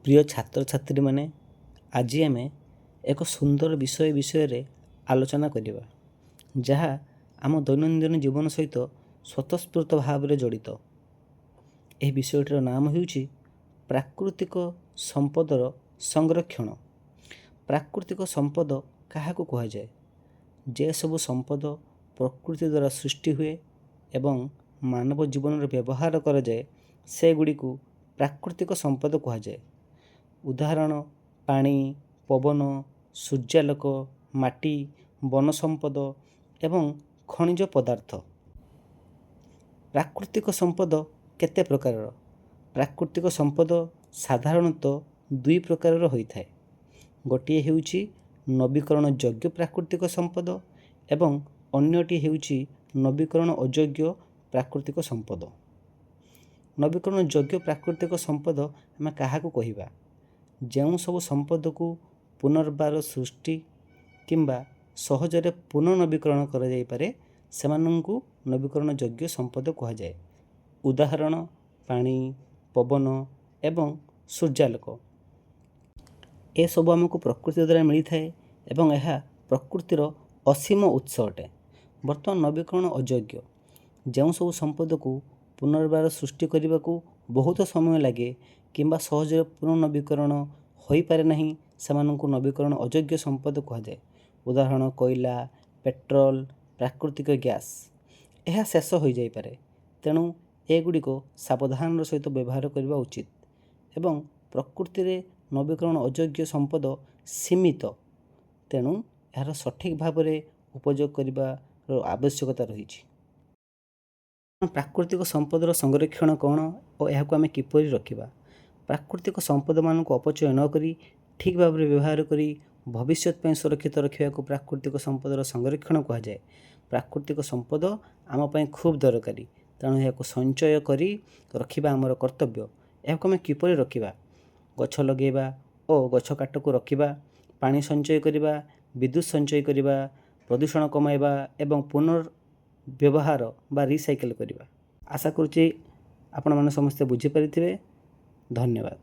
ପ୍ରିୟ ଛାତ୍ରଛାତ୍ରୀମାନେ, ଆଜି ଆମେ ଏକ ସୁନ୍ଦର ବିଷୟ ବିଷୟରେ ଆଲୋଚନା କରିବା, ଯାହା ଆମ ଦୈନନ୍ଦିନ ଜୀବନ ସହିତ ସ୍ୱତଃସ୍ଫୂର୍ତ୍ତ ଭାବରେ ଜଡ଼ିତ। ଏହି ବିଷୟଟିର ନାମ ହେଉଛି ପ୍ରାକୃତିକ ସମ୍ପଦର ସଂରକ୍ଷଣ। ପ୍ରାକୃତିକ ସମ୍ପଦ କାହାକୁ କୁହାଯାଏ? ଯେସବୁ ସମ୍ପଦ ପ୍ରକୃତି ଦ୍ୱାରା ସୃଷ୍ଟି ହୁଏ ଏବଂ ମାନବ ଜୀବନରେ ବ୍ୟବହାର କରାଯାଏ, ସେଗୁଡ଼ିକୁ ପ୍ରାକୃତିକ ସମ୍ପଦ କୁହାଯାଏ। ଉଦାହରଣ: ପାଣି, ପବନ, ସୂର୍ଯ୍ୟାଲୋକ, ମାଟି, ବନ ସମ୍ପଦ ଏବଂ ଖଣିଜ ପଦାର୍ଥ। ପ୍ରାକୃତିକ ସମ୍ପଦ କେତେ ପ୍ରକାରର? ପ୍ରାକୃତିକ ସମ୍ପଦ ସାଧାରଣତଃ ଦୁଇ ପ୍ରକାରର ହୋଇଥାଏ। ଗୋଟିଏ ହେଉଛି ନବୀକରଣ ଯୋଗ୍ୟ ପ୍ରାକୃତିକ ସମ୍ପଦ ଏବଂ ଅନ୍ୟଟି ହେଉଛି ନବୀକରଣ ଅଯୋଗ୍ୟ ପ୍ରାକୃତିକ ସମ୍ପଦ। ନବୀକରଣ ଯୋଗ୍ୟ ପ୍ରାକୃତିକ ସମ୍ପଦ ଆମେ କାହାକୁ କହିବା? ଯେଉଁ ସବୁ ସମ୍ପଦକୁ ପୁନର୍ବାର ସୃଷ୍ଟି କିମ୍ବା ସହଜରେ ପୁନଃନବୀକରଣ କରାଯାଇପାରେ, ସେମାନଙ୍କୁ ନବୀକରଣ ଯୋଗ୍ୟ ସମ୍ପଦ କୁହାଯାଏ। ଉଦାହରଣ: ପାଣି, ପବନ ଏବଂ ସୂର୍ଯ୍ୟାଲୋକ। ଏସବୁ ଆମକୁ ପ୍ରକୃତି ଦ୍ୱାରା ମିଳିଥାଏ ଏବଂ ଏହା ପ୍ରକୃତିର ଅସୀମ ଉତ୍ସ ଅଟେ। ବର୍ତ୍ତମାନ ନବୀକରଣ ଅଯୋଗ୍ୟ। ଯେଉଁ ସବୁ ସମ୍ପଦକୁ ପୁନର୍ବାର ସୃଷ୍ଟି କରିବାକୁ ବହୁତ ସମୟ ଲାଗେ କିମ୍ବା ସହଜରେ ପୁନଃନବୀକରଣ ହୋଇପାରେ ନାହିଁ, ସେମାନଙ୍କୁ ନବୀକରଣ ଅଯୋଗ୍ୟ ସମ୍ପଦ କୁହାଯାଏ। ଉଦାହରଣ: କୋଇଲା, ପେଟ୍ରୋଲ, ପ୍ରାକୃତିକ ଗ୍ୟାସ୍। ଏହା ଶେଷ ହୋଇଯାଇପାରେ, ତେଣୁ ଏଗୁଡ଼ିକ ସାବଧାନର ସହିତ ବ୍ୟବହାର କରିବା ଉଚିତ ଏବଂ ପ୍ରକୃତିରେ ନବୀକରଣ ଅଯୋଗ୍ୟ ସମ୍ପଦ ସୀମିତ, ତେଣୁ ଏହାର ସଠିକ୍ ଭାବରେ ଉପଯୋଗ କରିବାର ଆବଶ୍ୟକତା ରହିଛି। ପ୍ରାକୃତିକ ସମ୍ପଦର ସଂରକ୍ଷଣ କ'ଣ ଓ ଏହାକୁ ଆମେ କିପରି ରଖିବା? ପ୍ରାକୃତିକ ସମ୍ପଦମାନଙ୍କୁ ଅପଚୟ ନ କରି ଠିକ୍ ଭାବରେ ବ୍ୟବହାର କରି ଭବିଷ୍ୟତ ପାଇଁ ସୁରକ୍ଷିତ ରଖିବାକୁ ପ୍ରାକୃତିକ ସମ୍ପଦର ସଂରକ୍ଷଣ କୁହାଯାଏ। ପ୍ରାକୃତିକ ସମ୍ପଦ ଆମ ପାଇଁ ଖୁବ୍ ଦରକାରୀ, ତେଣୁ ଏହାକୁ ସଞ୍ଚୟ କରି ରଖିବା ଆମର କର୍ତ୍ତବ୍ୟ। ଏହାକୁ ଆମେ କିପରି ରଖିବା? ଗଛ ଲଗାଇବା ଓ ଗଛ କାଟକୁ ରୋକିବା, ପାଣି ସଞ୍ଚୟ କରିବା, ବିଦ୍ୟୁତ୍ ସଞ୍ଚୟ କରିବା, ପ୍ରଦୂଷଣ କମାଇବା ଏବଂ ପୁନର୍ବ୍ୟବହାର ବା ରିସାଇକେଲ୍ କରିବା। ଆଶା କରୁଛି ଆପଣମାନେ ସମସ୍ତେ ବୁଝିପାରିଥିବେ। ଧନ୍ୟବାଦ।